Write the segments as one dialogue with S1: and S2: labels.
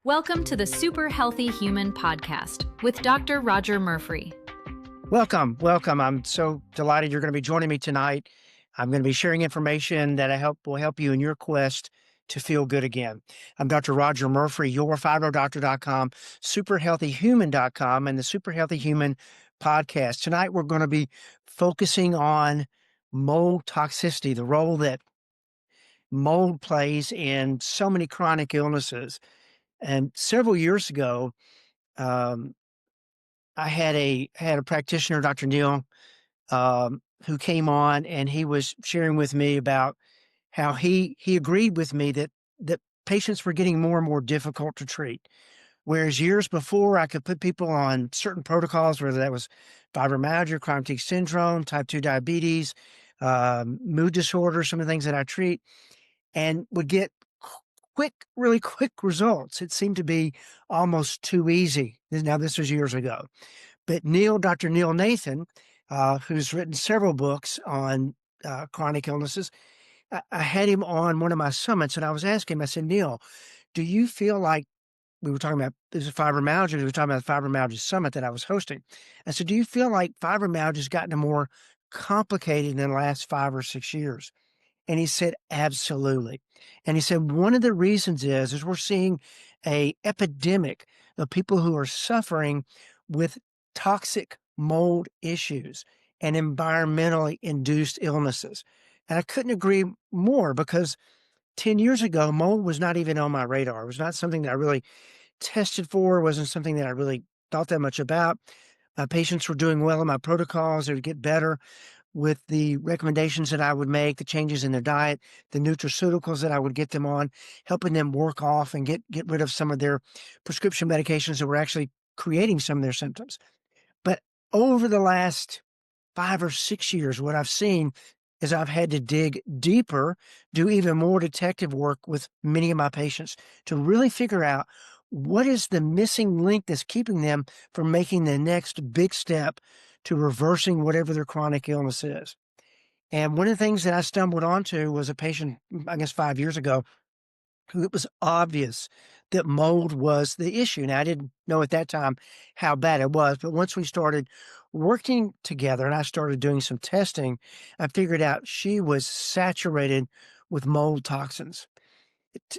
S1: Welcome to the Super Healthy Human podcast with Dr. Rodger Murphree.
S2: Welcome. I'm so delighted you're going to be joining me tonight. I'm going to be sharing information that will help you in your quest to feel good again. I'm Dr. Rodger Murphree, yourfibrodoctor.com, superhealthyhuman.com, and the Super Healthy Human podcast. Tonight, we're going to be focusing on mold toxicity, the role that mold plays in so many chronic illnesses. And several years ago, I had a practitioner, Dr. Neil, who came on, and he was sharing with me about how he agreed with me that patients were getting more and more difficult to treat. Whereas years before, I could put people on certain protocols, whether that was fibromyalgia, chronic fatigue syndrome, type 2 diabetes, mood disorders, some of the things that I treat, and would get really quick results. It seemed to be almost too easy. Now, this was years ago. But Dr. Neil Nathan, who's written several books on chronic illnesses, I had him on one of my summits, and I was asking him, I said, Neil, do you feel like, we were talking about, this is fibromyalgia, we were talking about the fibromyalgia summit that I was hosting. I said, do you feel like fibromyalgia has gotten more complicated in the last 5 or 6 years? And he said, absolutely. And he said, one of the reasons is we're seeing a epidemic of people who are suffering with toxic mold issues and environmentally induced illnesses. And I couldn't agree more, because 10 years ago, mold was not even on my radar. It was not something that I really tested for. It wasn't something that I really thought that much about. My patients were doing well in my protocols. They would get better with the recommendations that I would make, the changes in their diet, the nutraceuticals that I would get them on, helping them work off and get rid of some of their prescription medications that were actually creating some of their symptoms. But over the last 5 or 6 years, what I've seen is I've had to dig deeper, do even more detective work with many of my patients to really figure out what is the missing link that's keeping them from making the next big step to reversing whatever their chronic illness is. And one of the things that I stumbled onto was a patient, I guess 5 years ago, who it was obvious that mold was the issue. Now, I didn't know at that time how bad it was, but once we started working together and I started doing some testing, I figured out she was saturated with mold toxins.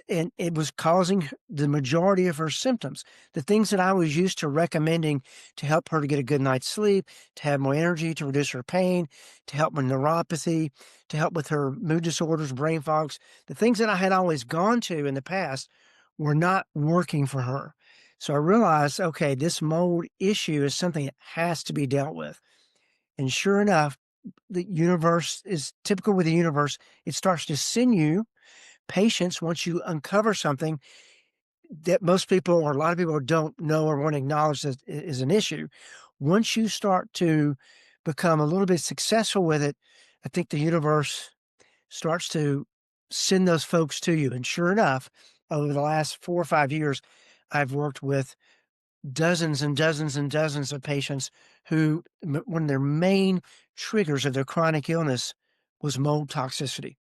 S2: And it was causing the majority of her symptoms. The things that I was used to recommending to help her to get a good night's sleep, to have more energy, to reduce her pain, to help with neuropathy, to help with her mood disorders, brain fogs, the things that I had always gone to in the past were not working for her. So I realized, okay, this mold issue is something that has to be dealt with. And sure enough, the universe is typical with the universe. It starts to send you patients once you uncover something that most people, or a lot of people, don't know or won't acknowledge that is an issue. Once you start to become a little bit successful with it, I think the universe starts to send those folks to you. And sure enough, over the last 4 or 5 years, I've worked with dozens and dozens and dozens of patients who, one of their main triggers of their chronic illness was mold toxicity.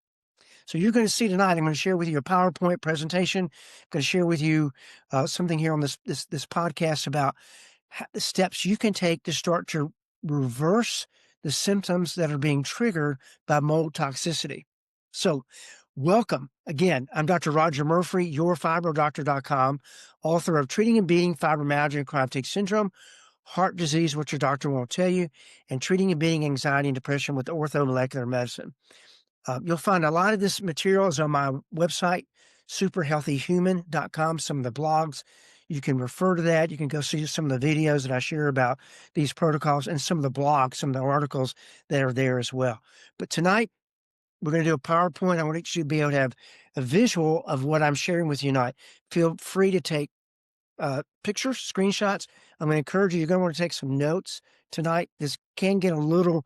S2: So you're going to see tonight, I'm going to share with you a PowerPoint presentation. I'm going to share with you something here on this podcast about the steps you can take to start to reverse the symptoms that are being triggered by mold toxicity. So welcome. Again, I'm Dr. Rodger Murphree, yourfibrodoctor.com, author of Treating and Beating Fibromyalgia and Chronic Fatigue Syndrome, Heart Disease, What Your Doctor Won't Tell You, and Treating and Beating Anxiety and Depression with Orthomolecular Medicine. You'll find a lot of this material is on my website, superhealthyhuman.com, some of the blogs. You can refer to that. You can go see some of the videos that I share about these protocols and some of the blogs, some of the articles that are there as well. But tonight, we're going to do a PowerPoint. I want you to be able to have a visual of what I'm sharing with you tonight. Feel free to take pictures, screenshots. I'm going to encourage you, you're going to want to take some notes tonight. This can get a little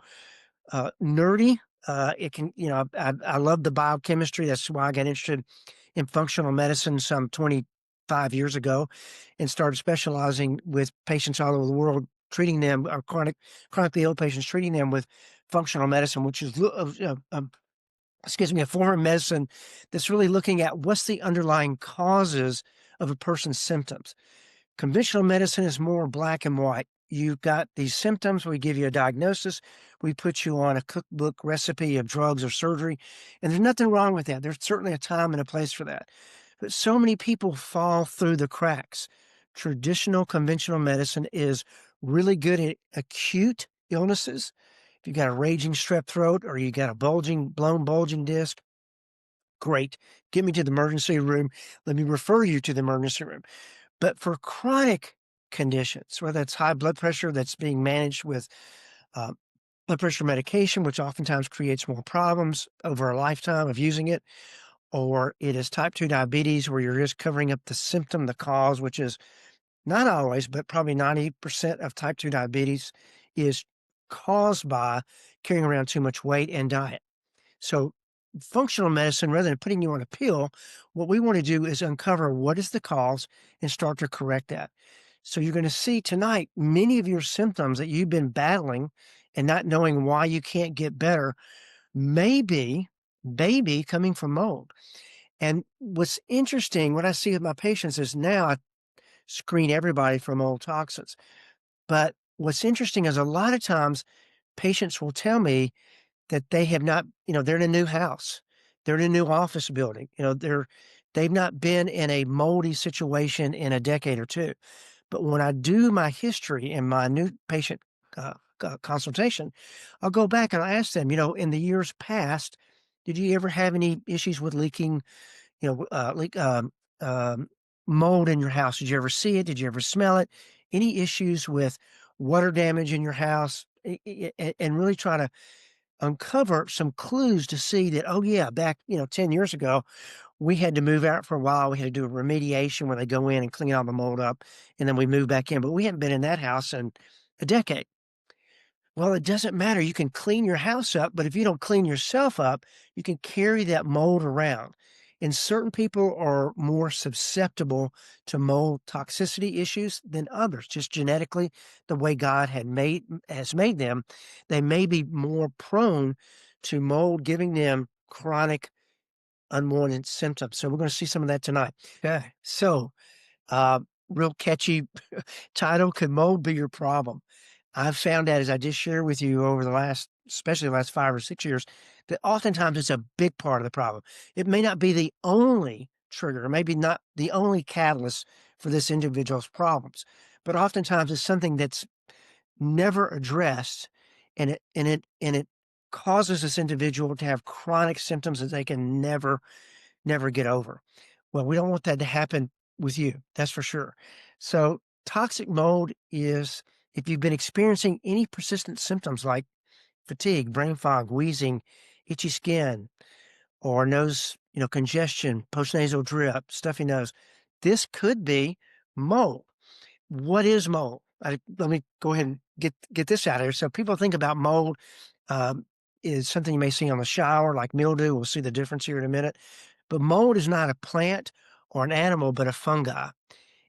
S2: nerdy. It can, I love the biochemistry. That's why I got interested in functional medicine some 25 years ago and started specializing with patients all over the world, treating them, or chronically ill patients, treating them with functional medicine, which is, a form of medicine that's really looking at what's the underlying causes of a person's symptoms. Conventional medicine is more black and white. You've got these symptoms, we give you a diagnosis, we put you on a cookbook recipe of drugs or surgery, and there's nothing wrong with that. There's certainly a time and a place for that. But so many people fall through the cracks. Traditional conventional medicine is really good at acute illnesses. If you got a raging strep throat or you got a blown bulging disc, great. Get me to the emergency room. Let me refer you to the emergency room. But for chronic conditions, whether it's high blood pressure that's being managed with uh, blood pressure medication, which oftentimes creates more problems over a lifetime of using it, or it is type 2 diabetes where you're just covering up the symptom, the cause, which is not always, but probably 90% of type 2 diabetes is caused by carrying around too much weight and diet. So, functional medicine, rather than putting you on a pill, what we want to do is uncover what is the cause and start to correct that. So, you're going to see tonight many of your symptoms that you've been battling and not knowing why you can't get better may be coming from mold. And what's interesting, what I see with my patients is now I screen everybody for mold toxins. But what's interesting is a lot of times patients will tell me that they have not, they're in a new house. They're in a new office building. They've not been in a moldy situation in a decade or two. But when I do my history in my new patient consultation, I'll go back and I ask them, in the years past, did you ever have any issues with leaking, leak mold in your house? Did you ever see it? Did you ever smell it? Any issues with water damage in your house? And really try to uncover some clues to see that, oh yeah, back, 10 years ago, we had to move out for a while. We had to do a remediation where they go in and clean all the mold up, and then we move back in. But we hadn't been in that house in a decade. Well, it doesn't matter. You can clean your house up, but if you don't clean yourself up, you can carry that mold around. And certain people are more susceptible to mold toxicity issues than others, just genetically, the way God has made them. They may be more prone to mold giving them chronic unwanted symptoms. So we're going to see some of that tonight. Okay. So, real catchy title, Could Mold Be Your Problem? I've found out, as I just shared with you over especially the last 5 or 6 years, that oftentimes it's a big part of the problem. It may not be the only trigger, maybe not the only catalyst for this individual's problems, but oftentimes it's something that's never addressed, and it causes this individual to have chronic symptoms that they can never get over. Well, we don't want that to happen with you, that's for sure. So, toxic mold is if you've been experiencing any persistent symptoms like fatigue, brain fog, wheezing, itchy skin, or nose, congestion, postnasal drip, stuffy nose, this could be mold. What is mold? Let me go ahead and get this out of here. So people think about mold is something you may see on the shower, like mildew. We'll see the difference here in a minute. But mold is not a plant or an animal, but a fungi.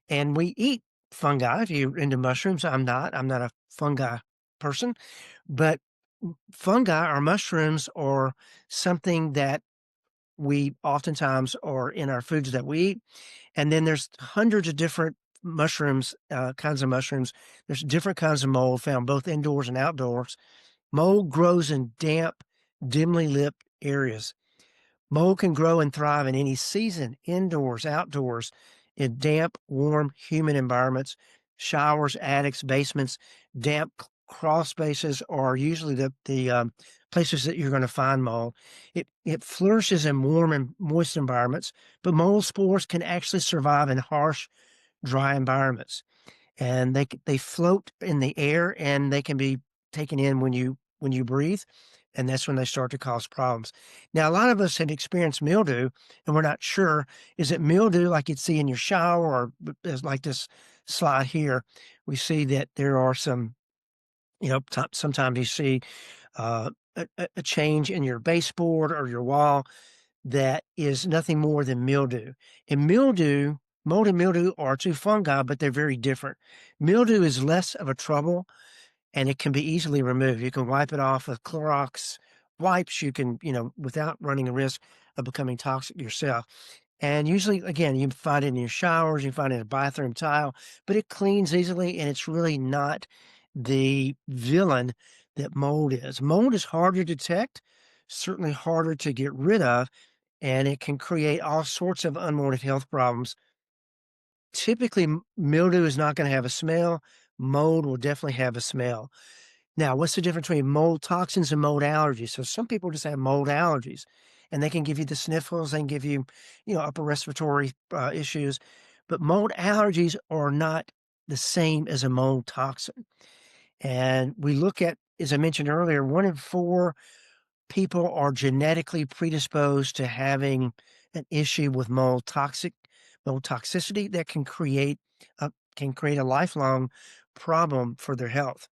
S2: And we eat fungi. If you're into mushrooms, I'm not. I'm not a fungi person. But fungi or mushrooms are something that we oftentimes are in our foods that we eat. And then there's hundreds of different mushrooms, kinds of mushrooms. There's different kinds of mold found both indoors and outdoors. Mold grows in damp, dimly lit areas. Mold can grow and thrive in any season, indoors, outdoors, in damp, warm, humid environments. Showers, attics, basements, damp crawl spaces are usually the places that you're going to find mold. It flourishes in warm and moist environments, but mold spores can actually survive in harsh, dry environments, and they float in the air and they can be taken in when you breathe, and that's when they start to cause problems. Now, a lot of us have experienced mildew, and we're not sure, is it mildew like you'd see in your shower, or is like this slide here, we see that there are some, sometimes you see a change in your baseboard or your wall that is nothing more than mildew. And mold and mildew are two fungi, but they're very different. Mildew is less of a trouble and it can be easily removed. You can wipe it off with Clorox wipes. You can, without running a risk of becoming toxic yourself. And usually, again, you find it in your showers, you find it in a bathroom tile, but it cleans easily and it's really not the villain that mold is. Mold is harder to detect, certainly harder to get rid of, and it can create all sorts of unwanted health problems. Typically, mildew is not going to have a smell. Mold will definitely have a smell. Now, what's the difference between mold toxins and mold allergies? So some people just have mold allergies, and they can give you the sniffles, they can give you, upper respiratory issues, but mold allergies are not the same as a mold toxin. And we look at, as I mentioned earlier, 1 in 4 people are genetically predisposed to having an issue with mold toxicity that can create a lifelong problem for their health.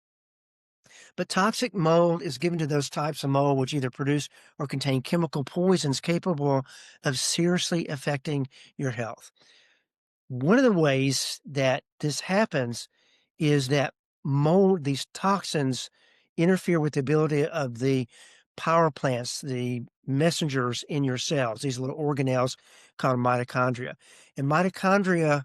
S2: But toxic mold is given to those types of mold which either produce or contain chemical poisons capable of seriously affecting your health. One of the ways that this happens is that these toxins interfere with the ability of the power plants, the messengers in your cells, these little organelles called mitochondria. And mitochondria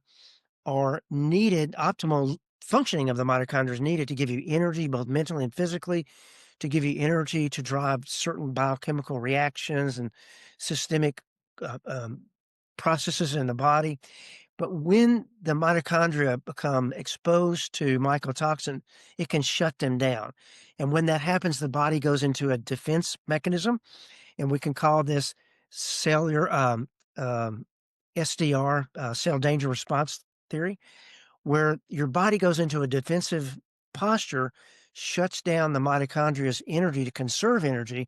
S2: are needed, optimal functioning of the mitochondria is needed to give you energy, both mentally and physically, to give you energy to drive certain biochemical reactions and systemic uh, um, processes in the body. But when the mitochondria become exposed to mycotoxin, it can shut them down. And when that happens, the body goes into a defense mechanism, and we can call this cellular um, SDR, cell danger response theory, where your body goes into a defensive posture, shuts down the mitochondria's energy to conserve energy,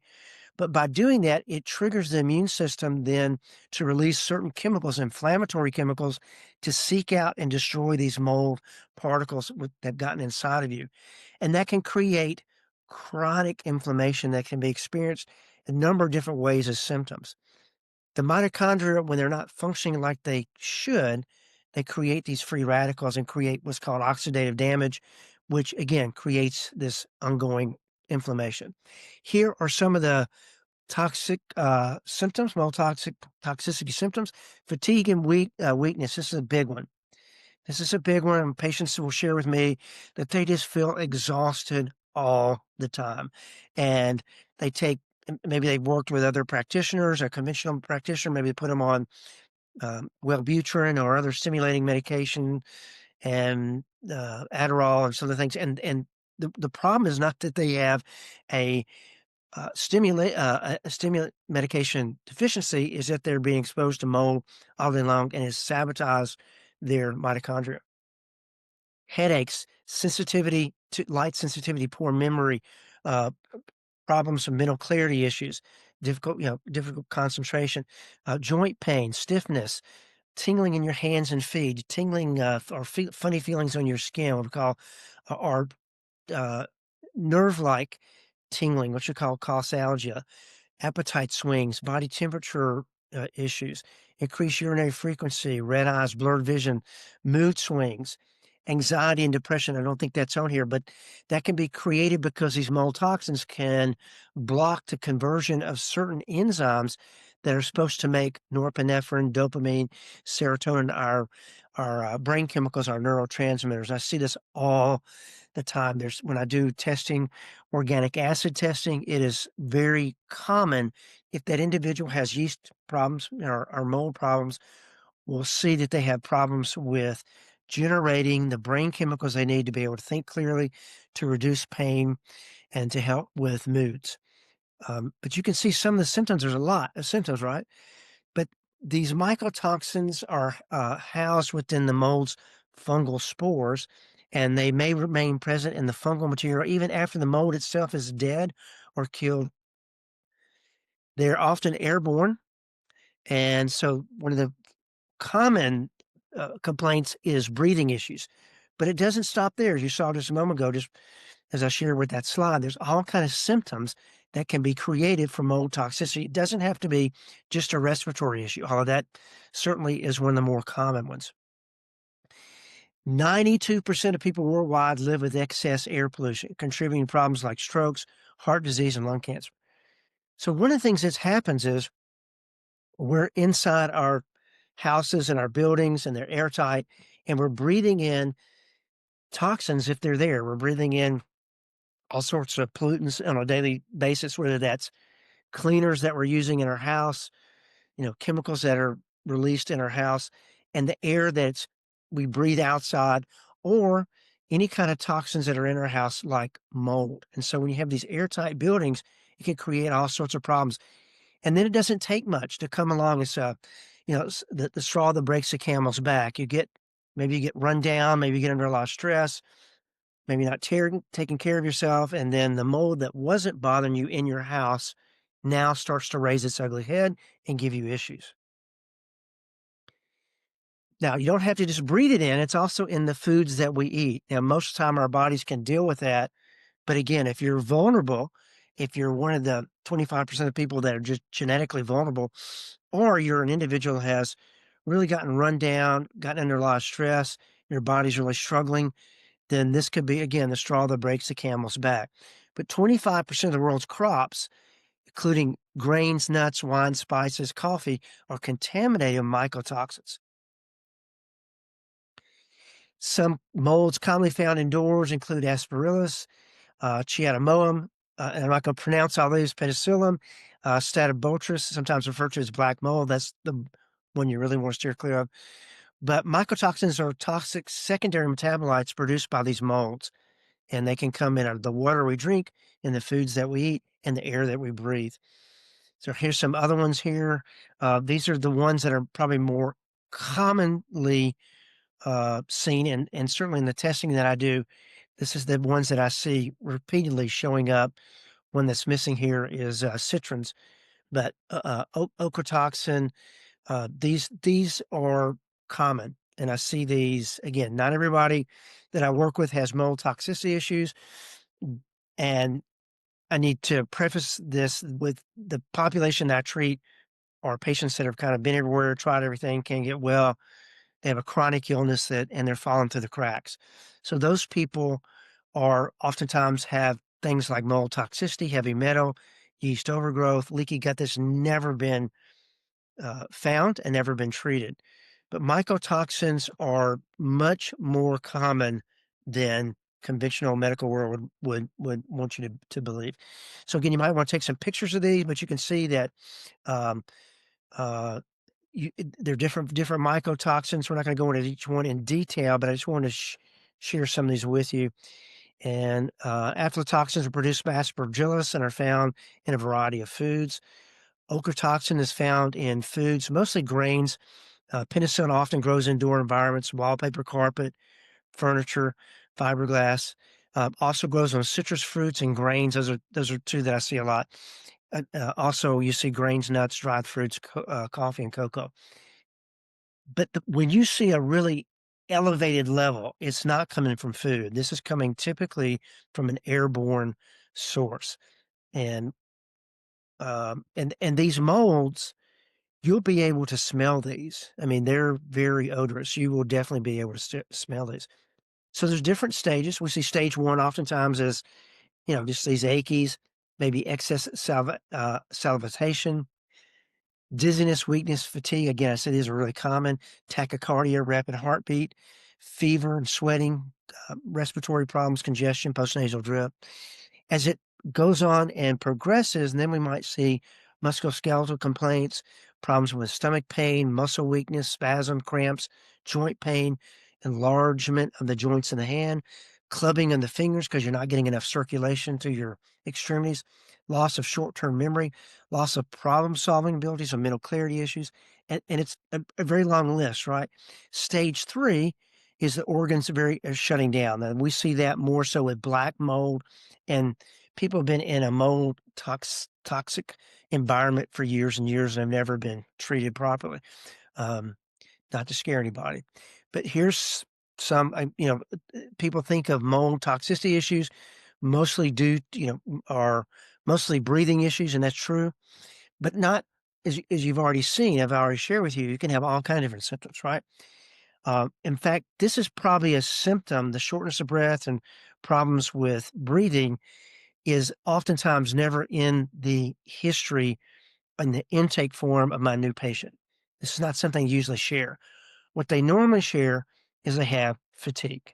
S2: but by doing that, it triggers the immune system then to release certain chemicals, inflammatory chemicals, to seek out and destroy these mold particles that have gotten inside of you. And that can create chronic inflammation that can be experienced a number of different ways as symptoms. The mitochondria, when they're not functioning like they should, they create these free radicals and create what's called oxidative damage, which again creates this ongoing inflammation. Here are some of the toxic symptoms, toxicity symptoms: fatigue and weakness. This is a big one. This is a big one. And patients will share with me that they just feel exhausted all the time, and they take. Maybe they've worked with other practitioners, a conventional practitioner. Maybe they put them on Wellbutrin or other stimulating medication and Adderall and some of the things. And the problem is not that they have a a stimulant medication deficiency, is that they're being exposed to mold all day long and has sabotaged their mitochondria. Headaches, sensitivity to light sensitivity, poor memory, uh, problems with mental clarity issues, difficult concentration, joint pain, stiffness, tingling in your hands and feet, tingling or funny feelings on your skin, what we call, or uh, nerve-like tingling, what you call causalgia, appetite swings, body temperature issues, increased urinary frequency, red eyes, blurred vision, mood swings, anxiety and depression. I don't think that's on here, but that can be created because these mold toxins can block the conversion of certain enzymes that are supposed to make norepinephrine, dopamine, serotonin, our brain chemicals, our neurotransmitters. I see this all the time. When I do testing, organic acid testing, it is very common if that individual has yeast problems or mold problems, we'll see that they have problems with generating the brain chemicals they need to be able to think clearly, to reduce pain, and to help with moods. But you can see some of the symptoms. There's a lot of symptoms, right? But these mycotoxins are housed within the mold's fungal spores, and they may remain present in the fungal material even after the mold itself is dead or killed. They're often airborne, and so one of the common complaints is breathing issues. But it doesn't stop there. As you saw just a moment ago, just as I shared with that slide, there's all kind of symptoms that can be created from mold toxicity. It doesn't have to be just a respiratory issue, although that certainly is one of the more common ones. 92% of people worldwide live with excess air pollution, contributing to problems like strokes, heart disease, and lung cancer. So one of the things that happens is we're inside our houses and our buildings, and they're airtight, and we're breathing in toxins if they're there. We're breathing in all sorts of pollutants on a daily basis, whether that's cleaners that we're using in our house, chemicals that are released in our house, and the air that's we breathe outside, or any kind of toxins that are in our house like mold. And so when you have these airtight buildings, it can create all sorts of problems. And then it doesn't take much to come along. It's the straw that breaks the camel's back. Maybe you get run down, maybe you get under a lot of stress, maybe not taking care of yourself, and then the mold that wasn't bothering you in your house now starts to raise its ugly head and give you issues. Now, you don't have to just breathe it in, it's also in the foods that we eat. Now, most of the time, our bodies can deal with that, but again, if you're vulnerable, if you're one of the 25% of people that are just genetically vulnerable, or you're an individual who has really gotten run down, gotten under a lot of stress, your body's really struggling, then this could be, again, the straw that breaks the camel's back. But 25% of the world's crops, including grains, nuts, wine, spices, coffee, are contaminated with mycotoxins. Some molds commonly found indoors include Aspergillus, Chiatomoum, and I'm not going to pronounce all these, Penicillium, Staphylococcus, sometimes referred to as black mold. That's the one you really want to steer clear of. But mycotoxins are toxic secondary metabolites produced by these molds, and they can come in the water we drink, in the foods that we eat, and the air that we breathe. So here's some other ones here. These are the ones that are probably more commonly seen, and certainly in the testing that I do, this is the ones that I see repeatedly showing up. One that's missing here is citrons, but ochratoxin, these are common, and I see these again. Not everybody that I work with has mold toxicity issues, and I need to preface this with the population that I treat are patients that have kind of been everywhere, tried everything, can't get well. They have a chronic illness and they're falling through the cracks. So those people are oftentimes have things like mold toxicity, heavy metal, yeast overgrowth, leaky gut that's never been found and never been treated. But mycotoxins are much more common than conventional medical world would want you to believe. So again, you might want to take some pictures of these, but you can see that um, uh, they're different mycotoxins. We're not going to go into each one in detail, but I just want to share some of these with you. And aflatoxins are produced by Aspergillus and are found in a variety of foods. Ochratoxin is found in foods, mostly grains. Penicillin often grows in indoor environments, wallpaper, carpet, furniture, fiberglass. Also grows on citrus fruits and grains. Those are two that I see a lot. Also, you see grains, nuts, dried fruits, coffee, and cocoa. But when you see a really elevated level, it's not coming from food. This is coming typically from an airborne source. And and these molds, you'll be able to smell these. I mean, they're very odorous. You will definitely be able to smell these. So there's different stages. We see stage one oftentimes as, just these achies, maybe excess salivation, dizziness, weakness, fatigue. Again, I said these are really common. Tachycardia, rapid heartbeat, fever and sweating, respiratory problems, congestion, postnasal drip. As it goes on and progresses, and then we might see musculoskeletal complaints, problems with stomach pain, muscle weakness, spasm, cramps, joint pain, enlargement of the joints in the hand, clubbing of the fingers because you're not getting enough circulation to your extremities, loss of short-term memory, loss of problem-solving abilities, or mental clarity issues, and it's a very long list, right? Stage 3 is the organs are shutting down, and we see that more so with black mold, and people have been in a mold toxic environment for years and years and have never been treated properly. Not to scare anybody, but here's some, people think of mold toxicity issues mostly are mostly breathing issues, and that's true, but not as you've already seen, I've already shared with you, you can have all kinds of different symptoms, right? In fact, this is probably a symptom, the shortness of breath and problems with breathing is oftentimes never in the history in the intake form of my new patient. This is not something they usually share. What they normally share is they have fatigue.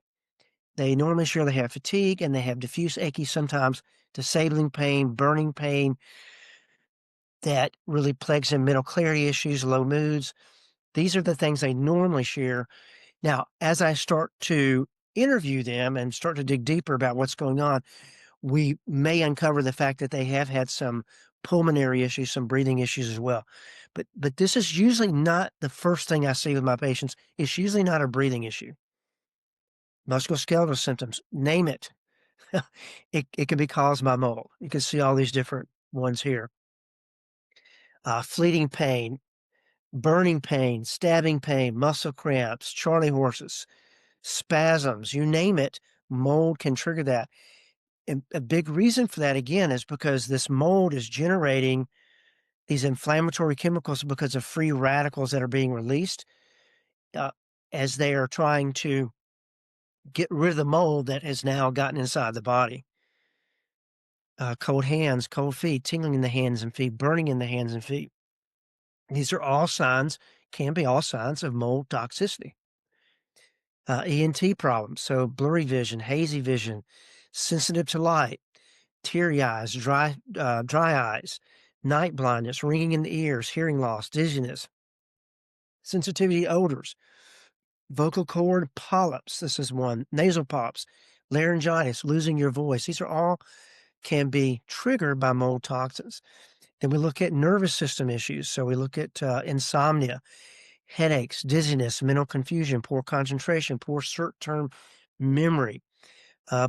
S2: They normally share they have fatigue and they have diffuse achy, sometimes disabling pain, burning pain that really plagues them, mental clarity issues, low moods. These are the things they normally share. Now, as I start to interview them and start to dig deeper about what's going on, we may uncover the fact that they have had some pulmonary issues, some breathing issues as well. But this is usually not the first thing I see with my patients. It's usually not a breathing issue. Musculoskeletal symptoms, name it. It can be caused by mold. You can see all these different ones here. Fleeting pain, burning pain, stabbing pain, muscle cramps, Charlie horses, spasms, you name it, mold can trigger that. And a big reason for that, again, is because this mold is generating these inflammatory chemicals because of free radicals that are being released uh, as they are trying to get rid of the mold that has now gotten inside the body. Cold hands, cold feet, tingling in the hands and feet, burning in the hands and feet. These are all signs, can be all signs of mold toxicity. ENT problems, so blurry vision, hazy vision, sensitive to light, teary eyes, dry eyes, night blindness, ringing in the ears, hearing loss, dizziness, sensitivity to odors, vocal cord polyps. This is one, nasal polyps, laryngitis, losing your voice. These are all can be triggered by mold toxins. Then we look at nervous system issues. So we look at insomnia, headaches, dizziness, mental confusion, poor concentration, poor short-term memory,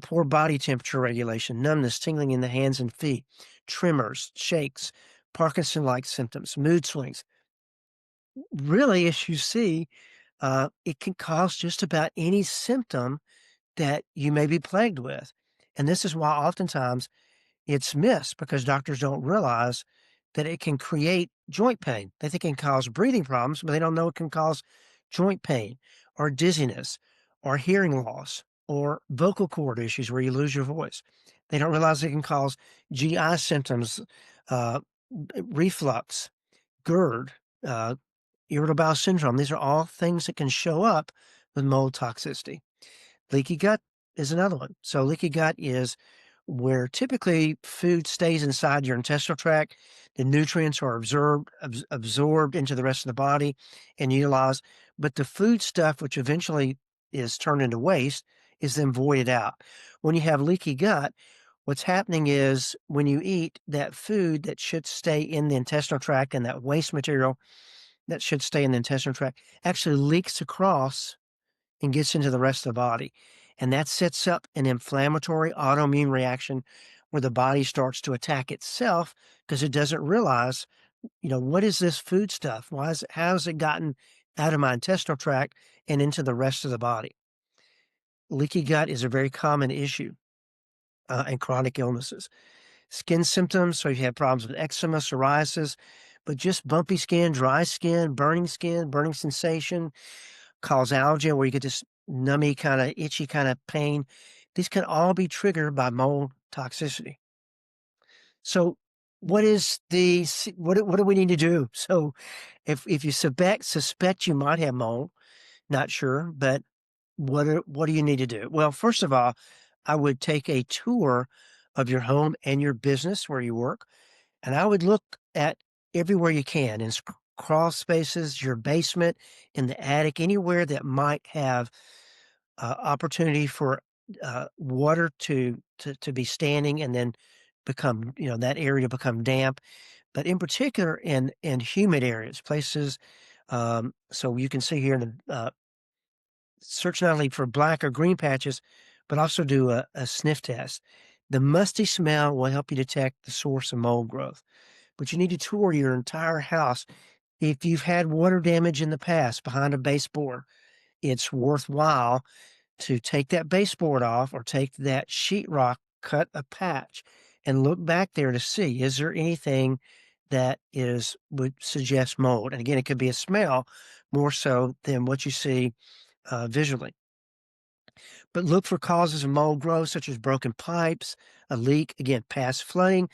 S2: poor body temperature regulation, numbness, tingling in the hands and feet, tremors, shakes, Parkinson-like symptoms, mood swings. Really, as you see, it can cause just about any symptom that you may be plagued with. And this is why oftentimes it's missed because doctors don't realize that it can create joint pain. They think it can cause breathing problems, but they don't know it can cause joint pain or dizziness or hearing loss or vocal cord issues where you lose your voice. They don't realize it can cause GI symptoms, uh, reflux, GERD, irritable bowel syndrome. These are all things that can show up with mold toxicity. Leaky gut is another one. So leaky gut is where typically food stays inside your intestinal tract. The nutrients are absorbed into the rest of the body and utilized. But the food stuff, which eventually is turned into waste, is then voided out. When you have leaky gut, what's happening is when you eat that food that should stay in the intestinal tract and that waste material that should stay in the intestinal tract actually leaks across and gets into the rest of the body. And that sets up an inflammatory autoimmune reaction where the body starts to attack itself because it doesn't realize, what is this food stuff? How has it gotten out of my intestinal tract and into the rest of the body? Leaky gut is a very common issue in chronic illnesses. Skin symptoms, so you have problems with eczema, psoriasis, but just bumpy skin, burning sensation, causalgia, where you get this nummy kind of itchy kind of pain. These can all be triggered by mold toxicity. So what do we need to do? So if you suspect you might have mold, not sure, but what do you need to do? Well, first of all, I would take a tour of your home and your business where you work, and I would look at everywhere you can in crawl spaces, your basement, in the attic, anywhere that might have opportunity for water to be standing and then become, that area become damp. But in particular, in humid areas, places. So you can see here in the search not only for black or green patches, but also do a sniff test. The musty smell will help you detect the source of mold growth. But you need to tour your entire house. If you've had water damage in the past behind a baseboard, it's worthwhile to take that baseboard off or take that sheetrock, cut a patch, and look back there to see, is there anything that would suggest mold? And again, it could be a smell more so than what you see visually. But look for causes of mold growth, such as broken pipes, a leak, again, past flooding,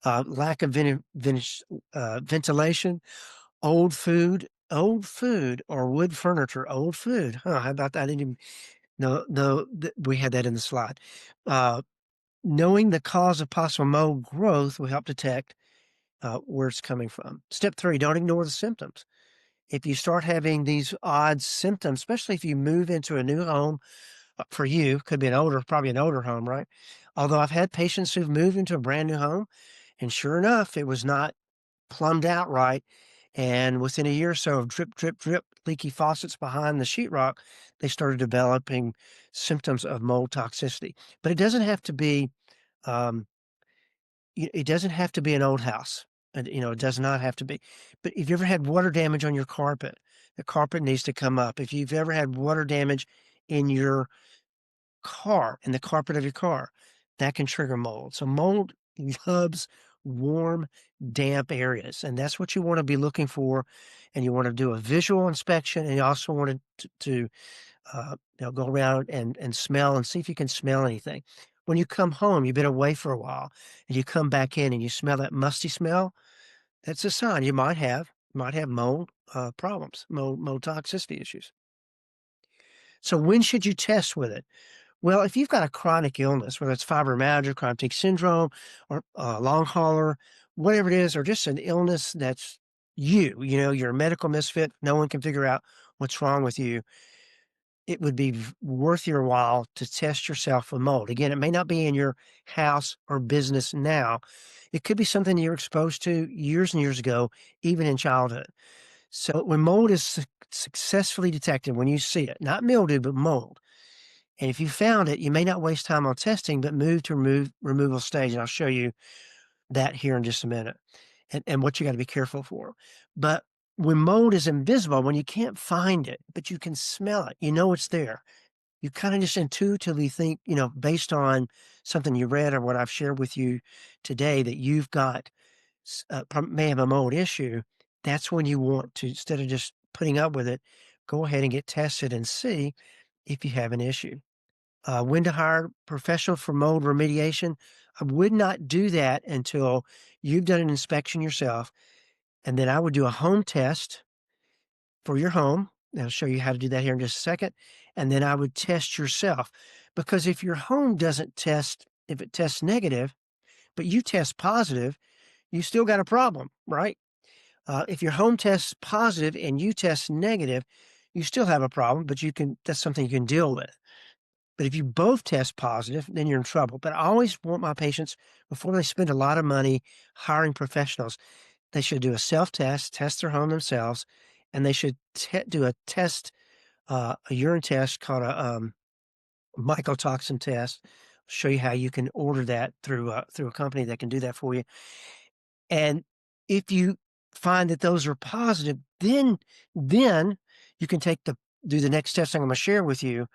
S2: lack of ventilation, old food, old food or wood furniture, old food. Huh, how about that? I didn't even know we had that in the slide. Uh, Knowing the cause of possible mold growth will help detect where it's coming from. Step 3, don't ignore the symptoms. If you start having these odd symptoms, especially if you move into a new home, for you, could be probably an older home, right? Although I've had patients who've moved into a brand new home, and sure enough, it was not plumbed out right. And within a year or so of drip, drip, drip, leaky faucets behind the sheetrock, they started developing symptoms of mold toxicity. But it doesn't have to be, um, it doesn't have to be an old house. And, it does not have to be. But if you ever had water damage on your carpet, the carpet needs to come up. If you've ever had water damage in your car, in the carpet of your car, that can trigger mold. So mold loves warm, damp areas, and that's what you want to be looking for. And you want to do a visual inspection, and you also want to go around and smell and see if you can smell anything. When you come home, you've been away for a while, and you come back in and you smell that musty smell. That's a sign you might have mold problems, mold toxicity issues. So when should you test with it? Well, if you've got a chronic illness, whether it's fibromyalgia, chronic fatigue syndrome, or long hauler, whatever it is, or just an illness that's you're a medical misfit, no one can figure out what's wrong with you, it would be worth your while to test yourself for mold. Again, it may not be in your house or business now. It could be something you're exposed to years and years ago, even in childhood. So when mold is successfully detected, when you see it, not mildew, but mold, and if you found it, you may not waste time on testing, but move to removal stage. And I'll show you that here in just a minute and what you got to be careful for. But when mold is invisible, when you can't find it, but you can smell it, you know it's there. You kind of just intuitively think, based on something you read or what I've shared with you today, that you've got may have a mold issue. That's when you want to, instead of just putting up with it, go ahead and get tested and see if you have an issue. When to hire professional for mold remediation. I would not do that until you've done an inspection yourself. And then I would do a home test for your home. And I'll show you how to do that here in just a second. And then I would test yourself. Because if your home doesn't test, if it tests negative, but you test positive, you still got a problem, right? If your home tests positive and you test negative, you still have a problem, but that's something you can deal with. But if you both test positive, then you're in trouble. But I always want my patients, before they spend a lot of money hiring professionals, they should do a self-test, test their home themselves, and they should do a test, a urine test called a mycotoxin test. I'll show you how you can order that through a company that can do that for you. And if you find that those are positive, then you can do the next test I'm going to share with you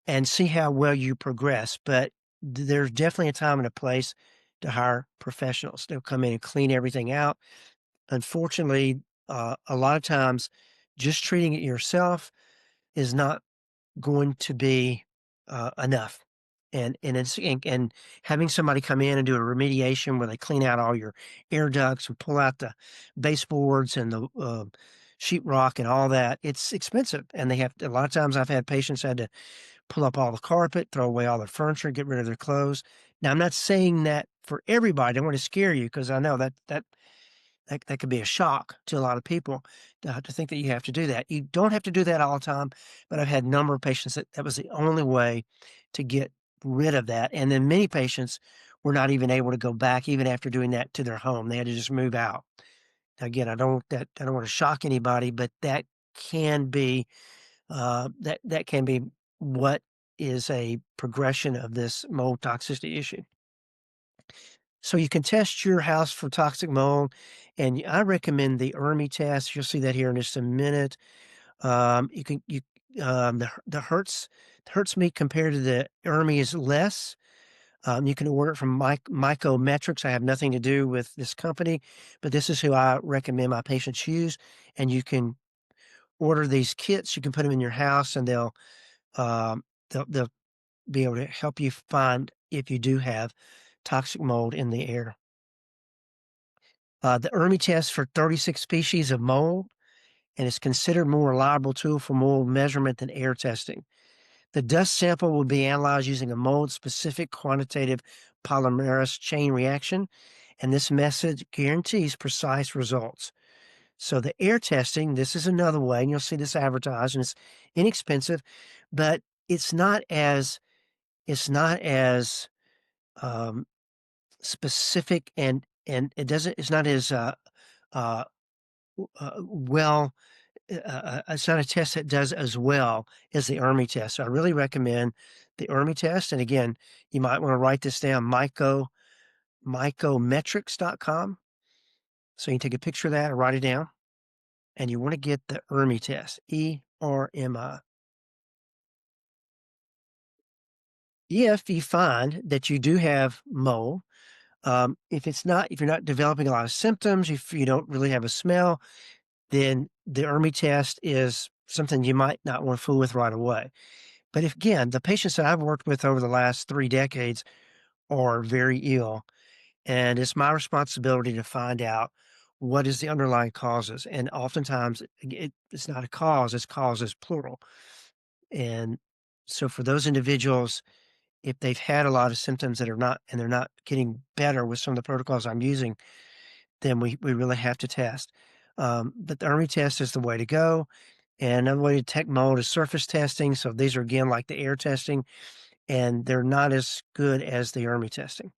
S2: and see how well you progress. But there's definitely a time and a place to hire professionals. They'll come in and clean everything out. Unfortunately, a lot of times just treating it yourself is not going to be enough. And having somebody come in and do a remediation where they clean out all your air ducts and pull out the baseboards and the sheetrock and all that, it's expensive. And a lot of times I've had patients had to pull up all the carpet, throw away all their furniture, get rid of their clothes. Now, I'm not saying that for everybody. I don't want to scare you because I know that could be a shock to a lot of people to think that you have to do that. You don't have to do that all the time, but I've had a number of patients that was the only way to get rid of that. And then many patients were not even able to go back even after doing that to their home. They had to just move out. Again, I don't want to shock anybody, but that can be that can be what is a progression of this mold toxicity issue. So you can test your house for toxic mold, and I recommend the ERMI test. You'll see that here in just a minute. You can the Hertz meat compared to the ERMI is less. You can order it from Mycometrics. I have nothing to do with this company, but this is who I recommend my patients use. And you can order these kits. You can put them in your house, and they'll be able to help you find if you do have toxic mold in the air. The ERMI test for 36 species of mold, and is considered more reliable tool for mold measurement than air testing. The dust sample will be analyzed using a mold-specific quantitative polymerase chain reaction, and this method guarantees precise results. So the air testing, this is another way, and you'll see this advertised, and it's inexpensive, but it's not as um, specific, and it's not as uh, well. It's not a test that does as well as the ERMI test. So I really recommend the ERMI test. And again, you might want to write this down, mycometrics.com. So you can take a picture of that or write it down. And you want to get the ERMI test, ERMI. If you find that you do have mold, if you're not developing a lot of symptoms, if you don't really have a smell, then the ERMI test is something you might not want to fool with right away. But if, again, the patients that I've worked with over the last 3 decades are very ill, and it's my responsibility to find out what is the underlying causes. And oftentimes it's not a cause, it's causes plural. And so for those individuals, if they've had a lot of symptoms that are not, and they're not getting better with some of the protocols I'm using, then we really have to test. But the ERMI test is the way to go. And another way to detect mold is surface testing. So these are, again, like the air testing, and they're not as good as the ERMI testing.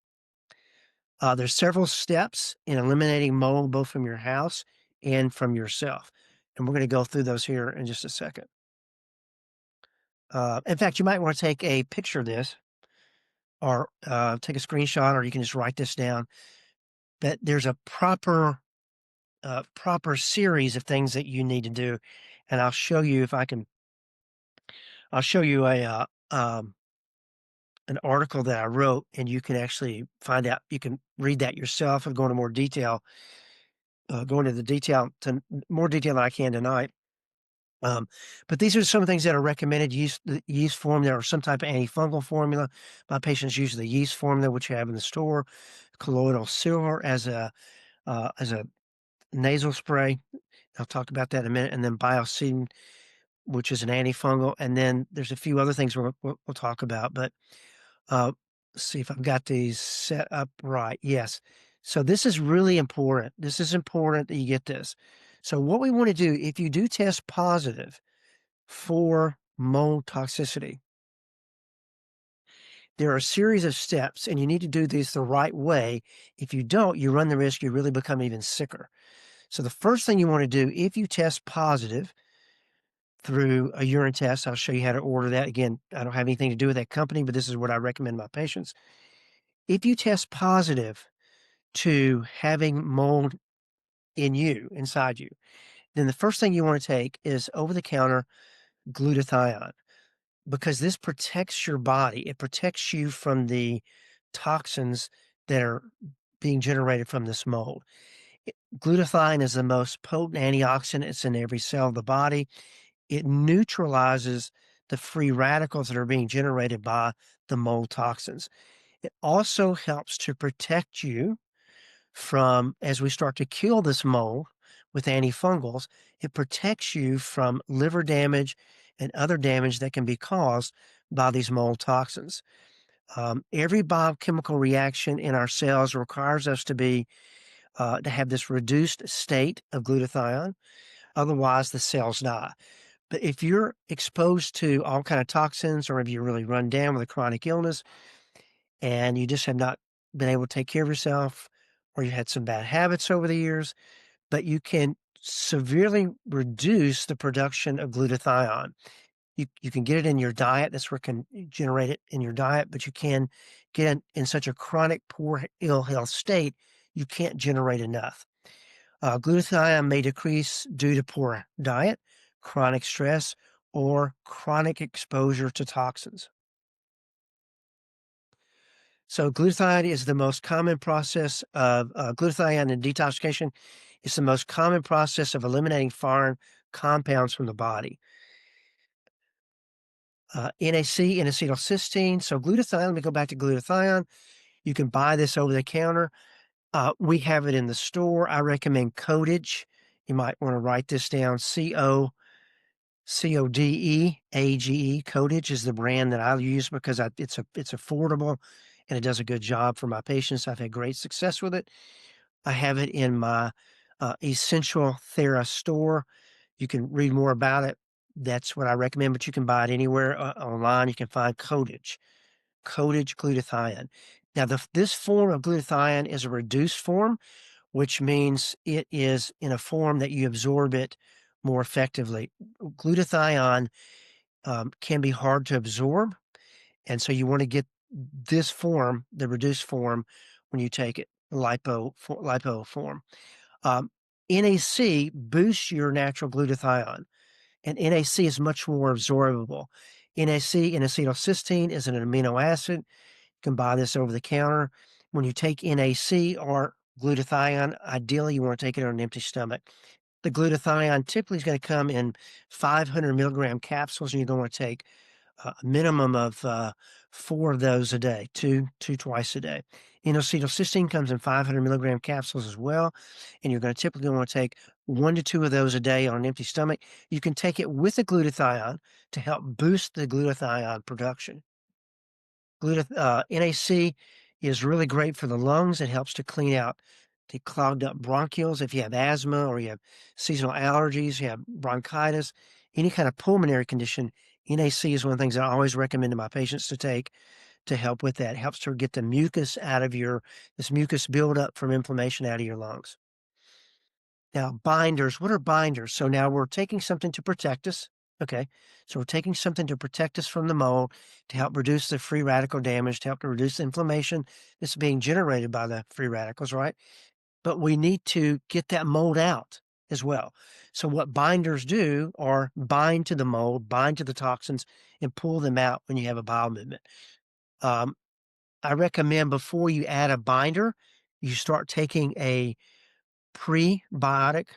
S2: There's several steps in eliminating mold, both from your house and from yourself. And we're going to go through those here in just a second. In fact, you might want to take a picture of this, or take a screenshot, or you can just write this down. But there's a proper series of things that you need to do. And I'll show you if I can. I'll show you an article that I wrote, and you can actually find out. You can read that yourself and go into more detail. Go into the detail to more detail than I can tonight. But these are some things that are recommended. The yeast formula or some type of antifungal formula. My patients use the yeast formula, which you have in the store. Colloidal silver as a nasal spray. I'll talk about that in a minute. And then Biocidin, which is an antifungal. And then there's a few other things we'll talk about. But let's see if I've got these set up right. Yes. So this is really important. This is important that you get this. So what we want to do, if you do test positive for mold toxicity, there are a series of steps, and you need to do these the right way. If you don't, you run the risk you really become even sicker. So the first thing you want to do, if you test positive through a urine test, I'll show you how to order that. Again, I don't have anything to do with that company, but this is what I recommend my patients. If you test positive to having mold inside you, then the first thing you want to take is over-the-counter glutathione, because this protects your body. It protects you from the toxins that are being generated from this mold. Glutathione is the most potent antioxidant. It's in every cell of the body. It neutralizes the free radicals that are being generated by the mold toxins. It also helps to protect you from, as we start to kill this mold with antifungals, it protects you from liver damage and other damage that can be caused by these mold toxins. Every biochemical reaction in our cells requires us to have this reduced state of glutathione. Otherwise, the cells die. But if you're exposed to all kind of toxins, or if you're really run down with a chronic illness and you just have not been able to take care of yourself, or you had some bad habits over the years, but you can severely reduce the production of glutathione. You can get it in your diet. That's where it can generate it in your diet, but you can get in such a chronic, poor, ill health state, you can't generate enough. Glutathione may decrease due to poor diet, chronic stress, or chronic exposure to toxins. So glutathione is the most common process of glutathione and detoxification is the most common process of eliminating foreign compounds from the body. NAC, N-acetylcysteine. So glutathione, let me go back to glutathione. You can buy this over the counter. We have it in the store. I recommend Coatage You might want to write this down. CODEAGE. Codage is the brand that I use because it's affordable and it does a good job for my patients. I've had great success with it. I have it in my Essential Thera store. You can read more about it. That's what I recommend, but you can buy it anywhere online. You can find Codage glutathione. Now, this form of glutathione is a reduced form, which means it is in a form that you absorb it more effectively. Glutathione can be hard to absorb, and so you want to get this form, the reduced form, when you take it, lipo form. NAC boosts your natural glutathione, and NAC is much more absorbable. NAC, N-acetylcysteine, is an amino acid. You can buy this over the counter. When you take NAC or glutathione, ideally you want to take it on an empty stomach. The glutathione typically is going to come in 500 milligram capsules, and you're going to take a minimum of 4 of those a day, two twice a day. N-acetylcysteine comes in 500 milligram capsules as well, and you're going to typically want to take 1 to 2 of those a day on an empty stomach. You can take it with a glutathione to help boost the glutathione production. NAC is really great for the lungs. It helps to clean out the clogged up bronchioles. If you have asthma or you have seasonal allergies, you have bronchitis, any kind of pulmonary condition, NAC is one of the things that I always recommend to my patients to take to help with that. It helps to get the mucus out of this mucus buildup from inflammation out of your lungs. Now, binders. What are binders? So now we're taking something to protect us. Okay. So we're taking something to protect us from the mold, to help reduce the free radical damage, to help to reduce the inflammation that's being generated by the free radicals, right? But we need to get that mold out as well. So what binders do are bind to the mold, bind to the toxins, and pull them out when you have a bowel movement. I recommend before you add a binder, you start taking a prebiotic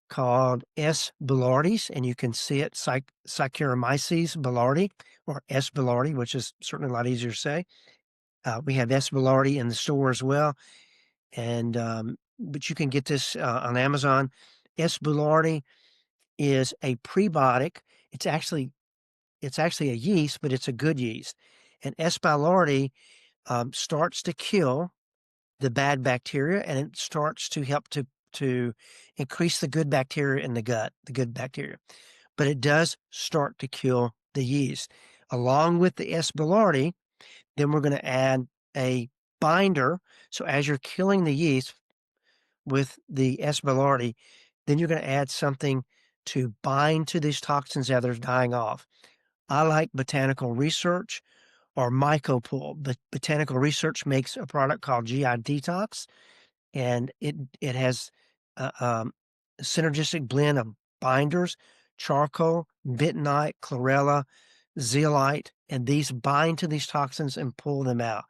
S2: called S. boulardii, and you can see it, Saccharomyces boulardii, or S. boulardii, which is certainly a lot easier to say. We have S. boulardii in the store as well, and but you can get this on Amazon. S. boulardii is a prebiotic. It's actually a yeast, but it's a good yeast. And S. boulardii starts to kill the bad bacteria, and it starts to help to increase the good bacteria in the gut, the good bacteria. But it does start to kill the yeast. Along with the S. boulardii, then we're going to add a binder. So as you're killing the yeast with the S. boulardii, then you're going to add something to bind to these toxins as they're dying off. I like Botanical Research or MycoPul. But Botanical Research makes a product called GI Detox, and it has a synergistic blend of binders, charcoal, bentonite, chlorella, zeolite, and these bind to these toxins and pull them out.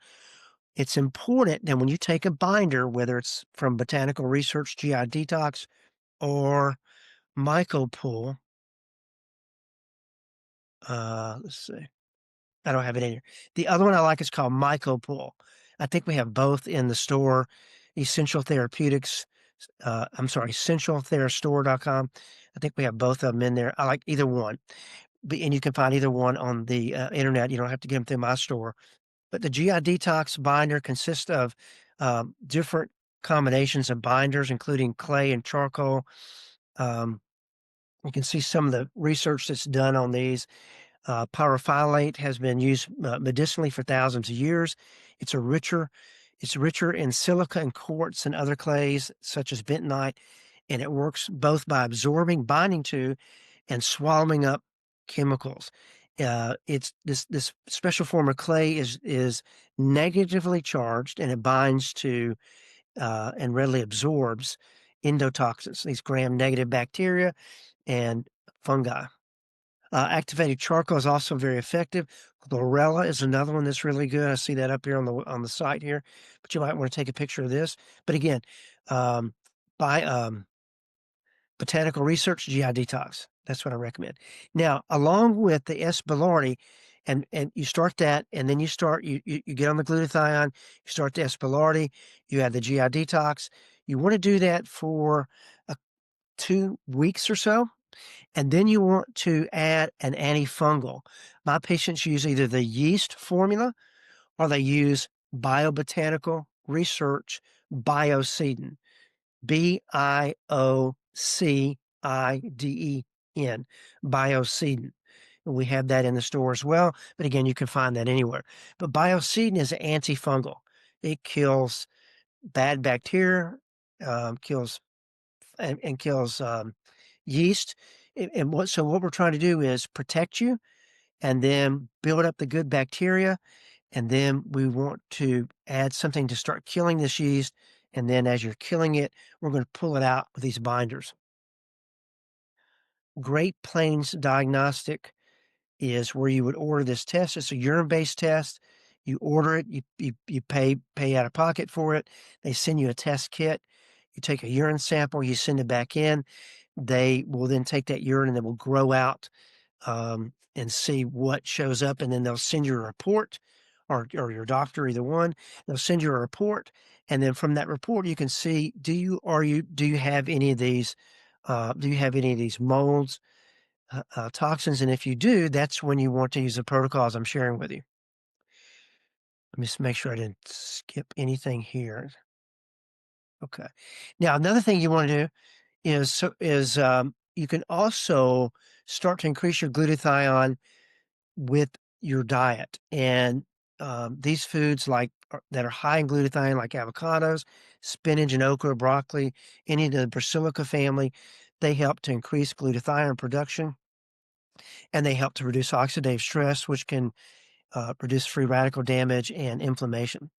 S2: It's important that when you take a binder, whether it's from Botanical Research, GI Detox, or MycoPul, let's see. I don't have it in here. The other one I like is called MycoPul. I think we have both in the store, Essential Therapeutics. EssentialTheraStore.com. I think we have both of them in there. I like either one. And you can find either one on the internet. You don't have to get them through my store. But the GI Detox binder consists of different combinations of binders, including clay and charcoal. You can see some of the research that's done on these. Pyrophyllate has been used medicinally for thousands of years. It's richer in silica and quartz and other clays, such as bentonite, and it works both by absorbing, binding to, and swallowing up chemicals. It's this special form of clay is negatively charged, and it binds to and readily absorbs endotoxins, these gram-negative bacteria and fungi. Activated charcoal is also very effective. Chlorella is another one that's really good. I see that up here on the site here, but you might want to take a picture of this. But again, by Botanical Research, GI Detox. That's what I recommend. Now, along with the S. boulardii, and you start that, and then you get on the glutathione, you start the S. boulardii, you have the GI Detox. You want to do that for 2 weeks or so. And then you want to add an antifungal. My patients use either the yeast formula or they use biobotanical research Biocidin, Biocidin, Biocidin. We have that in the store as well, but again, you can find that anywhere. But Biocidin is an antifungal. It kills bad bacteria, kills and kills yeast. So what we're trying to do is protect you and then build up the good bacteria. And then we want to add something to start killing this yeast. And then as you're killing it, we're going to pull it out with these binders. Great Plains Diagnostic is where you would order this test. It's a urine-based test. You order it, you pay out of pocket for it. They send you a test kit. You take a urine sample, you send it back in. They will then take that urine and they will grow out and see what shows up, and then they'll send you a report, or your doctor, either one. They'll send you a report, and then from that report you can see do you have any of these molds, toxins, and if you do, that's when you want to use the protocols I'm sharing with you. Let me just make sure I didn't skip anything here. Okay. Now another thing you want to do is you can also start to increase your glutathione with your diet. And these foods that are high in glutathione, like avocados, spinach and okra, broccoli, any of the Brassica family, they help to increase glutathione production, and they help to reduce oxidative stress, which can reduce free radical damage and inflammation.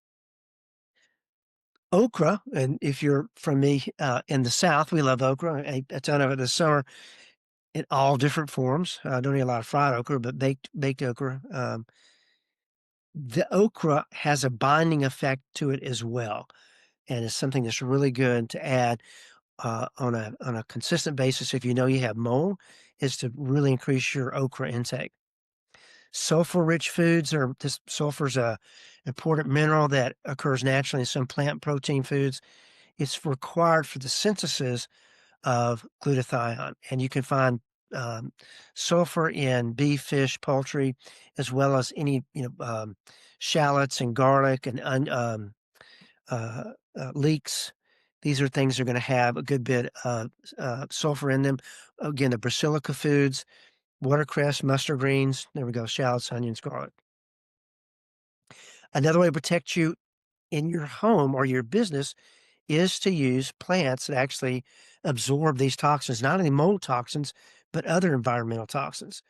S2: Okra, and if you're from me in the South, we love okra. I ate a ton of it this summer in all different forms. I don't eat a lot of fried okra, but baked okra. The okra has a binding effect to it as well, and it's something that's really good to add on a consistent basis if you know you have mold, is to really increase your okra intake. Sulfur-rich foods sulfur's a important mineral that occurs naturally in some plant protein foods. It's required for the synthesis of glutathione, and you can find sulfur in beef, fish, poultry, as well as any shallots and garlic and leeks. These are things that are going to have a good bit of sulfur in them. Again, the Brassica foods, watercress, mustard greens. There we go. Shallots, onions, garlic. Another way to protect you in your home or your business is to use plants that actually absorb these toxins, not only mold toxins, but other environmental toxins.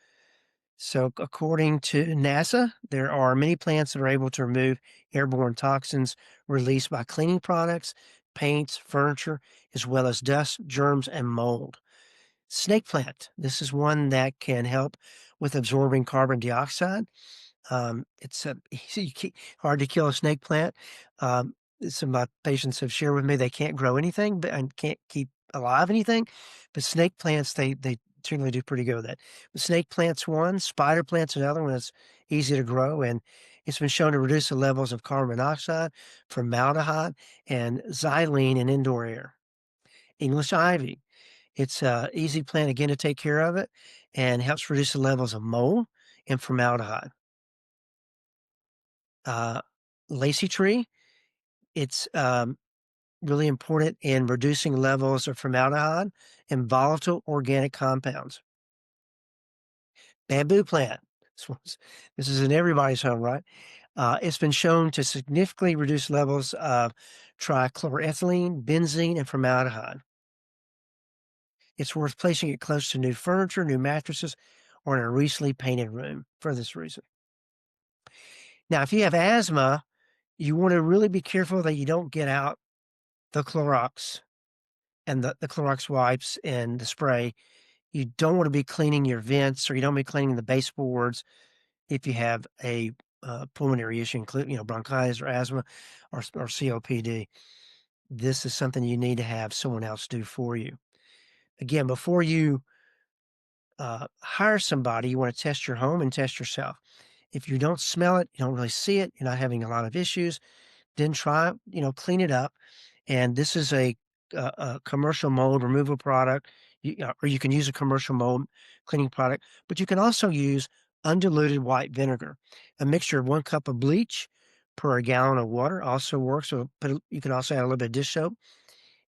S2: So according to NASA, there are many plants that are able to remove airborne toxins released by cleaning products, paints, furniture, as well as dust, germs, and mold. Snake plant. This is one that can help with absorbing carbon dioxide. It's hard to kill a snake plant. Some of my patients have shared with me they can't grow anything, and can't keep alive anything, but snake plants they generally do pretty good with that. But snake plant's one, spider plant's another one that's easy to grow, and it's been shown to reduce the levels of carbon monoxide, formaldehyde, and xylene in indoor air. English ivy. It's a easy plant again to take care of it, and helps reduce the levels of mold and formaldehyde. Uh, Lacy tree. It's really important in reducing levels of formaldehyde and volatile organic compounds. Bamboo plant. This is in everybody's home, right? It's been shown to significantly reduce levels of trichloroethylene, benzene, and formaldehyde. It's worth placing it close to new furniture, new mattresses, or in a recently painted room for this reason. Now, if you have asthma, you want to really be careful that you don't get out the Clorox and the Clorox wipes and the spray. You don't want to be cleaning your vents, or you don't be cleaning the baseboards if you have a pulmonary issue, including bronchitis or asthma or COPD. This is something you need to have someone else do for you. Again, before you hire somebody, you want to test your home and test yourself. If you don't smell it, you don't really see it, you're not having a lot of issues, then try, clean it up. And this is a a commercial mold removal product, or you can use a commercial mold cleaning product, but you can also use undiluted white vinegar. A mixture of 1 cup of bleach per a gallon of water also works. So you can also add a little bit of dish soap,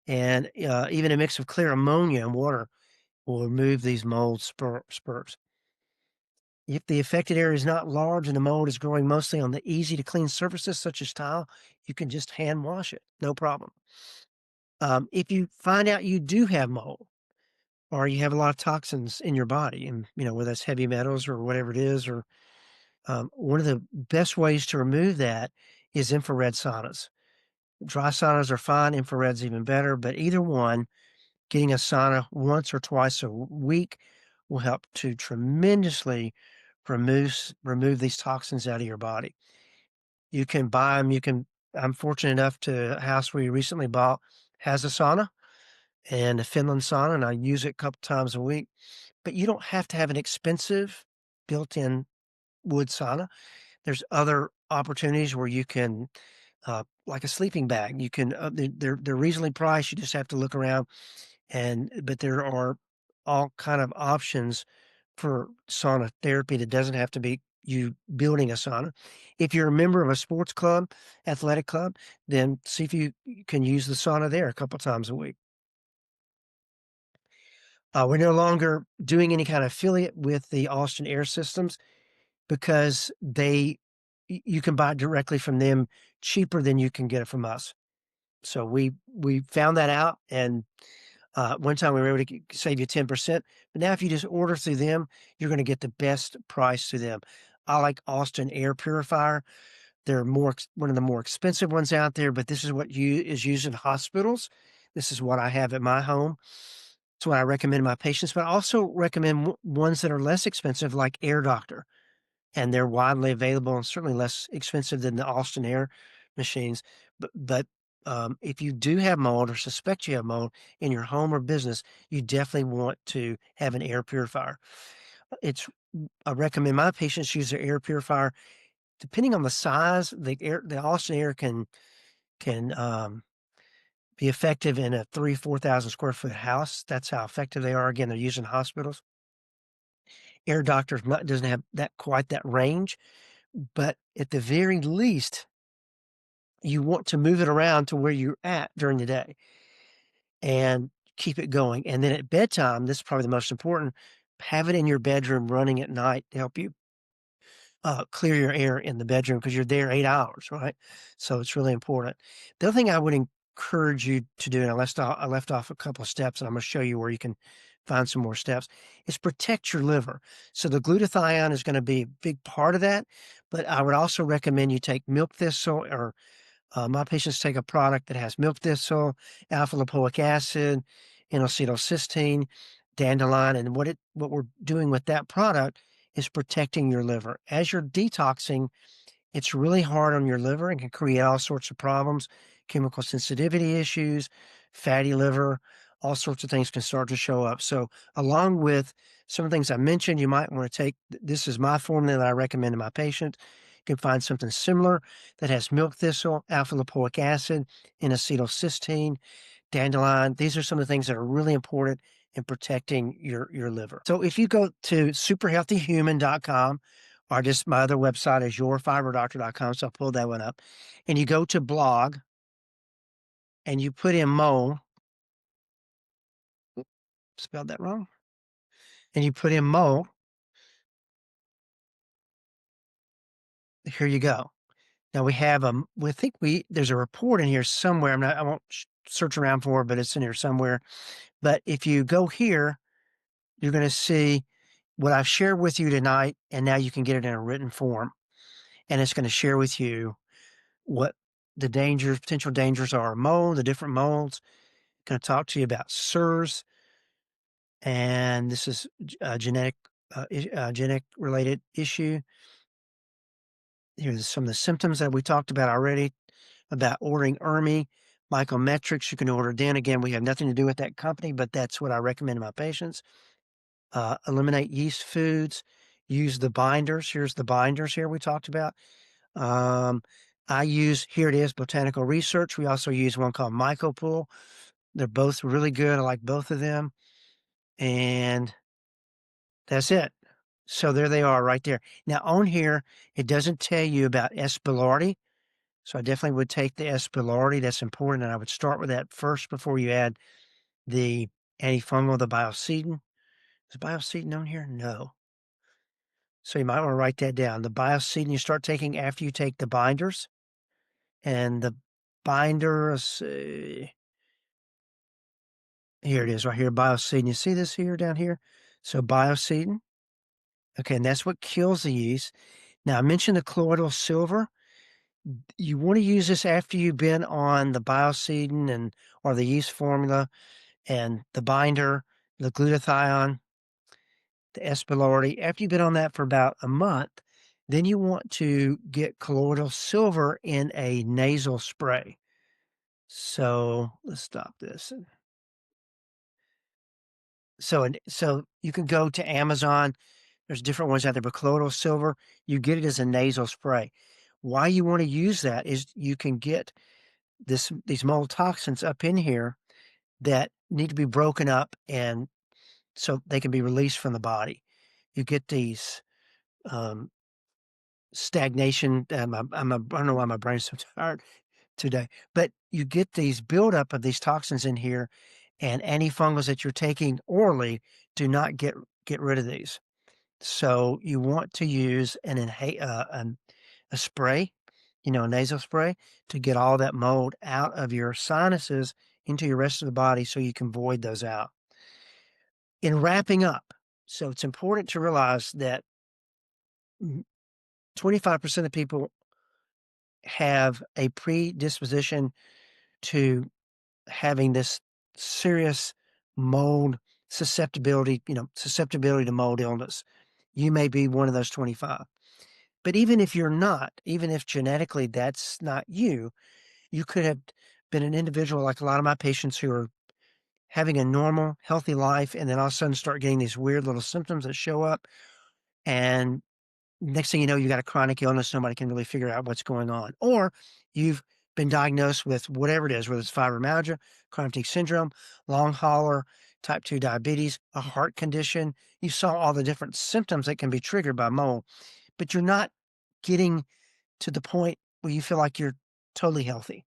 S2: and even a mix of clear ammonia and water will remove these mold spurs. If the affected area is not large and the mold is growing mostly on the easy to clean surfaces such as tile, you can just hand wash it, no problem. If you find out you do have mold, or you have a lot of toxins in your body, and whether that's heavy metals or whatever it is, or one of the best ways to remove that is infrared saunas. Dry saunas are fine, infrared's even better, but either one, getting a sauna once or twice a week will help to tremendously remove these toxins out of your body. You can buy them. I'm fortunate enough to a house we recently bought has a sauna and a Finland sauna, and I use it a couple times a week. But you don't have to have an expensive built-in wood sauna. There's other opportunities where you can, like a sleeping bag. You can they're reasonably priced. You just have to look around, but there are all kind of options for sauna therapy that doesn't have to be you building a sauna. If you're a member of a sports club, athletic club, then see if you can use the sauna there a couple times a week. We're no longer doing any kind of affiliate with the Austin Air Systems because you can buy it directly from them cheaper than you can get it from us. So we found that out, and one time we were able to save you 10%. But now if you just order through them, you're going to get the best price through them. I like Austin Air Purifier. They're one of the more expensive ones out there, but this is what is used in hospitals. This is what I have at my home. It's what I recommend to my patients, but I also recommend ones that are less expensive, like Air Doctor, and they're widely available and certainly less expensive than the Austin Air machines. But if you do have mold or suspect you have mold in your home or business, you definitely want to have an air purifier. I recommend my patients use their air purifier. Depending on the size, the Austin Air can be effective in a 4,000 square foot house. That's how effective they are. Again, they're used in hospitals. Air Doctor doesn't have quite that range, but at the very least, you want to move it around to where you're at during the day and keep it going. And then at bedtime, this is probably the most important, have it in your bedroom running at night to help you clear your air in the bedroom because you're there 8 hours, right? So it's really important. The other thing I would encourage you to do, and I left off a couple of steps, and I'm going to show you where you can find some more steps, is protect your liver. So the glutathione is going to be a big part of that, but I would also recommend you take milk thistle, or my patients take a product that has milk thistle, alpha lipoic acid, N-acetylcysteine, dandelion, and what we're doing with that product is protecting your liver. As you're detoxing, it's really hard on your liver and can create all sorts of problems, chemical sensitivity issues, fatty liver, all sorts of things can start to show up. So along with some of the things I mentioned, you might want to take, this is my formula that I recommend to my patients. You can find something similar that has milk thistle, alpha lipoic acid, and acetylcysteine, dandelion. These are some of the things that are really important in protecting your liver. So if you go to superhealthyhuman.com, or just my other website is yourfiberdoctor.com, so I'll pull that one up, and you go to blog, and you put in mole, spelled that wrong, and you put in mole, here you go. Now we have there's a report in here somewhere. I won't search around for it, but it's in here somewhere. But if you go here, you're going to see what I've shared with you tonight, and now you can get it in a written form. And it's going to share with you what the potential dangers are of mold, the different molds. Going to talk to you about SIRS, and this is a genetic related issue. Here's some of the symptoms that we talked about already, about ordering ERMI, mycometrics. You can order it in. Again, we have nothing to do with that company, but that's what I recommend to my patients. Eliminate yeast foods. Use the binders. Here's the binders here we talked about. Here it is, Botanical Research. We also use one called MycoPul. They're both really good. I like both of them. And that's it. So there they are right there. Now on here, it doesn't tell you about S. boulardii. So I definitely would take the S. boulardii. That's important. And I would start with that first before you add the antifungal, the Biocidin. Is Biocidin on here? No. So you might want to write that down. The Biocidin you start taking after you take the binders. And the binders, here it is right here, Biocidin. You see this here, down here? So Biocidin. Okay, and that's what kills the yeast. Now, I mentioned the colloidal silver. You want to use this after you've been on the Biocidin or the yeast formula and the binder, the glutathione, the S. boulardii. After you've been on that for about a month, then you want to get colloidal silver in a nasal spray. So let's stop this. So you can go to Amazon. There's different ones out there, but colloidal silver, you get it as a nasal spray. Why you want to use that is you can get these mold toxins up in here that need to be broken up and so they can be released from the body. You get these stagnation. I don't know why my brain's so tired today, but you get these buildup of these toxins in here, and antifungals that you're taking orally do not get rid of these. So you want to use a spray, a nasal spray to get all that mold out of your sinuses into your rest of the body so you can void those out. In wrapping up, so it's important to realize that 25% of people have a predisposition to having this serious mold susceptibility to mold illness. You may be one of those 25. But even if you're not, even if genetically that's not you, you could have been an individual like a lot of my patients who are having a normal, healthy life and then all of a sudden start getting these weird little symptoms that show up. And next thing you know, you got a chronic illness. Nobody can really figure out what's going on. Or you've been diagnosed with whatever it is, whether it's fibromyalgia, chronic fatigue syndrome, long hauler, type 2 diabetes, a heart condition. You saw all the different symptoms that can be triggered by mold, but you're not getting to the point where you feel like you're totally healthy.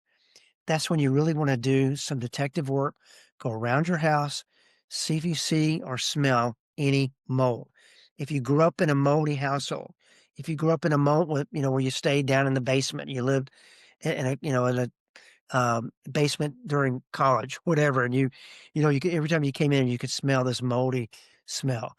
S2: That's when you really want to do some detective work, go around your house, see if you see or smell any mold. If you grew up in a moldy household, if you grew up in a mold with, where you stayed down in the basement, you lived in a basement during college, whatever, and you could, every time you came in, you could smell this moldy smell.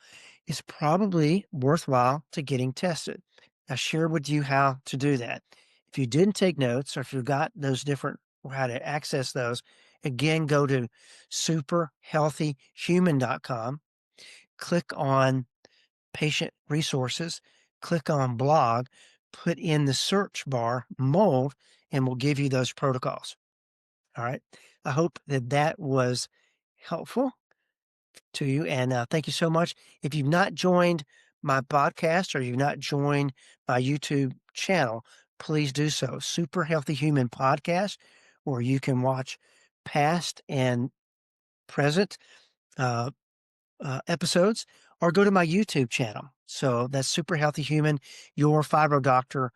S2: It's probably worthwhile to getting tested. I share with you how to do that. If you didn't take notes or if you've got those different, or how to access those, again, go to superhealthyhuman.com, click on patient resources, click on blog, put in the search bar mold, and we'll give you those protocols. All right. I hope that was helpful to you. And thank you so much. If you've not joined my podcast or you've not joined my YouTube channel, please do so. Super Healthy Human Podcast, where you can watch past and present episodes, or go to my YouTube channel. So that's Super Healthy Human, Your Fibro Doctor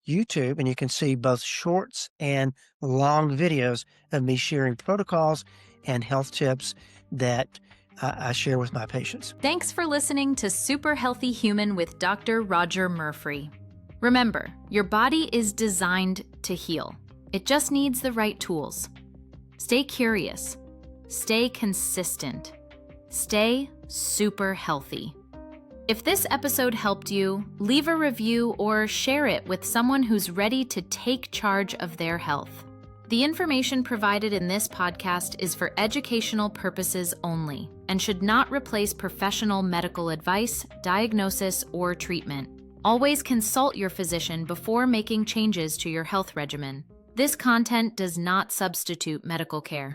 S2: YouTube, and you can see both shorts and long videos of me sharing protocols and health tips that I share with my patients.
S1: Thanks for listening to Super Healthy Human with Dr. Rodger Murphree. Remember, your body is designed to heal. It just needs the right tools. Stay curious. Stay consistent. Stay super healthy. If this episode helped you, leave a review or share it with someone who's ready to take charge of their health. The information provided in this podcast is for educational purposes only and should not replace professional medical advice, diagnosis, or treatment. Always consult your physician before making changes to your health regimen. This content does not substitute medical care.